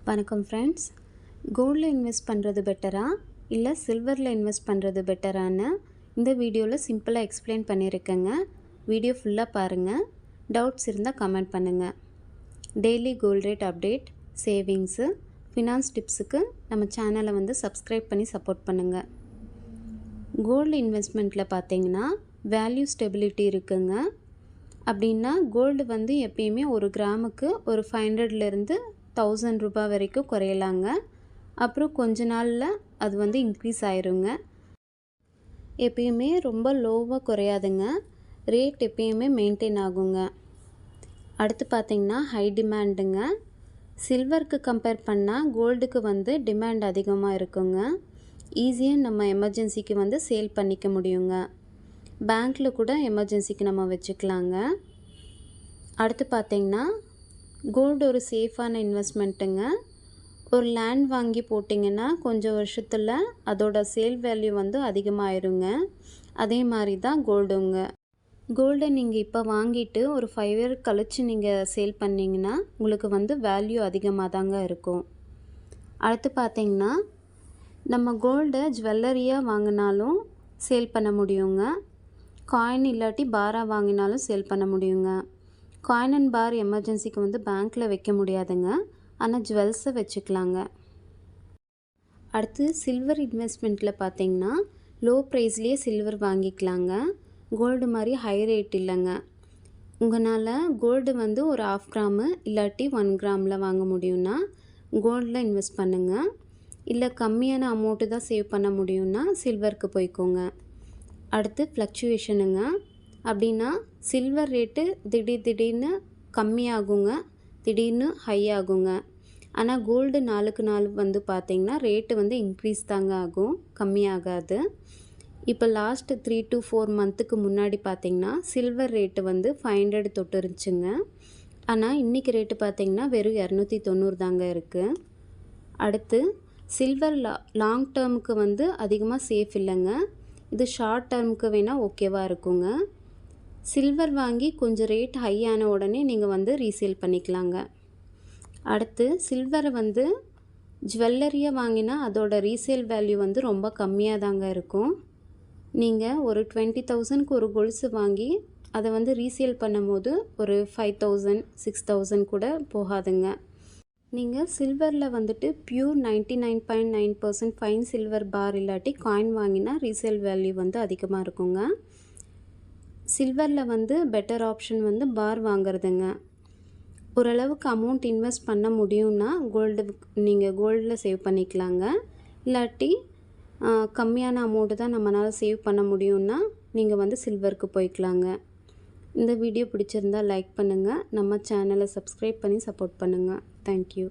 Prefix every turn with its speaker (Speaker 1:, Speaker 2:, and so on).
Speaker 1: வணக்கம் ஃப்ரெண்ட்ஸ். கோல்டில் இன்வெஸ்ட் பண்ணுறது பெட்டரா இல்லை சில்வரில் இன்வெஸ்ட் பண்ணுறது பெட்டரான்னு இந்த வீடியோவில் சிம்பிளாக எக்ஸ்பிளைன் பண்ணியிருக்கேங்க. வீடியோ ஃபுல்லாக பாருங்கள். டவுட்ஸ் இருந்தால் கமெண்ட் பண்ணுங்கள். Daily gold rate update, savings, finance டிப்ஸுக்கு நம்ம சேனலை சப்ஸ்கிரைப் பண்ணி சப்போர்ட் பண்ணுங்கள். கோல்டு இன்வெஸ்ட்மெண்ட்டில் பார்த்தீங்கன்னா வேல்யூ ஸ்டெபிலிட்டி இருக்குங்க. அப்படின்னா கோல்டு எப்பயுமே ஒரு கிராமுக்கு ஒரு 500லேருந்து 1000 ரூபாய் வரைக்கும் குறையலாங்க. அப்புறம் கொஞ்ச நாளில் அது இன்க்ரீஸ் ஆயிருங்க. எப்பயுமே ரொம்ப லோவாக குறையாதுங்க. ரேட் எப்பயுமே மெயின்டைன் ஆகுங்க. அடுத்து பார்த்திங்கன்னா ஹை டிமாண்டுங்க. சில்வருக்கு கம்பேர் பண்ணால் கோல்டுக்கு டிமாண்ட் அதிகமாக இருக்குங்க. ஈஸியாக நம்ம எமர்ஜென்சிக்கு சேல் பண்ணிக்க முடியுங்க. பேங்க்கில் கூட எமர்ஜென்சிக்கு நம்ம வச்சுக்கலாங்க. அடுத்து பார்த்திங்கன்னா கோல்டு ஒரு சேஃபான இன்வெஸ்ட்மெண்ட்டுங்க. ஒரு லேண்ட் வாங்கி போட்டிங்கன்னா கொஞ்சம் வருஷத்தில் அதோட சேல் வேல்யூ அதிகமாகிருங்க. அதே மாதிரி தான் கோல்டுங்க. கோல்டை நீங்கள் இப்போ வாங்கிட்டு ஒரு 5 இயர் கழித்து நீங்கள் சேல் பண்ணிங்கன்னா உங்களுக்கு வேல்யூ அதிகமாக தாங்க இருக்கும். அடுத்து பார்த்திங்கன்னா நம்ம கோல்டை ஜுவல்லரியாக வாங்கினாலும் சேல் பண்ண முடியுங்க. காயின் இல்லாட்டி பாராக வாங்கினாலும் சேல் பண்ண முடியுங்க. காயின் அண்ட் பார் எமர்ஜென்சிக்கு பேங்க்கில் வைக்க முடியாதுங்க. ஆனால் ஜுவல்ஸை வச்சுக்கலாங்க. அடுத்து சில்வர் இன்வெஸ்ட்மெண்ட்டில் பார்த்திங்கன்னா லோ ப்ரைஸ்லேயே சில்வர் வாங்கிக்கலாங்க. கோல்டு மாதிரி ஹை ரேட் இல்லைங்க. உங்களால் கோல்டு ஒரு 1/2 கிராமு இல்லாட்டி 1 கிராமில் வாங்க முடியும்னா கோல்டில் இன்வெஸ்ட் பண்ணுங்கள். இல்லை கம்மியான அமௌண்ட்டு தான் சேவ் பண்ண முடியும்னா சில்வருக்கு போய்க்கோங்க. அடுத்து ஃப்ளக்சுவேஷனுங்க. அப்படின்னா சில்வர் ரேட்டு திடீர்னு கம்மியாகுங்க, திடீர்னு ஹை ஆகுங்க. ஆனால் கோல்டு நாளுக்கு நாள் பார்த்திங்கன்னா ரேட்டு இன்க்ரீஸ் தாங்க ஆகும், கம்மியாகாது. இப்போ லாஸ்ட் 3 to 4 மந்த்துக்கு முன்னாடி பார்த்திங்கன்னா சில்வர் ரேட்டு 500 தொட்டு இருந்துச்சுங்க. ஆனால் இன்றைக்கி ரேட்டு பார்த்திங்கன்னா வெறும் 290 தாங்க இருக்குது. அடுத்து சில்வர் லாங் டேர்முக்கு அதிகமாக சேஃப் இல்லைங்க. இது ஷார்ட் டேர்முக்கு வேணால் ஓகேவாக இருக்குங்க. சில்வர் வாங்கி கொஞ்சம் ரேட் ஹை ஆன உடனே நீங்கள் ரீசேல் பண்ணிக்கலாங்க. அடுத்து சில்வரை ஜுவல்லரியாக வாங்கினா அதோட ரீசேல் வேல்யூ ரொம்ப கம்மியாக தாங்க இருக்கும். நீங்கள் ஒரு 20,000க்கு ஒரு கொலுசு வாங்கி அதை ரீசேல் பண்ணும்போது ஒரு 5,000 6,000 கூட போகாதுங்க. நீங்கள் சில்வரில் பியூர் 99.9% ஃபைன் சில்வர் பார் இல்லாட்டி காயின் வாங்கினா ரீசேல் வேல்யூ அதிகமாக இருக்குங்க. சில்வரில் பெட்டர் ஆப்ஷன் பார் வாங்குறதுங்க. ஓரளவுக்கு அமௌண்ட் இன்வெஸ்ட் பண்ண முடியும்னா நீங்கள் கோல்டில் சேவ் பண்ணிக்கலாங்க. இல்லாட்டி கம்மியான அமௌண்ட்டு தான் நம்மளால் சேவ் பண்ண முடியும்னா நீங்கள் சில்வருக்கு போய்க்கலாங்க. இந்த வீடியோ பிடிச்சிருந்தால் லைக் பண்ணுங்கள். நம்ம சேனலை சப்ஸ்கிரைப் பண்ணி சப்போர்ட் பண்ணுங்கள். தேங்க்யூ.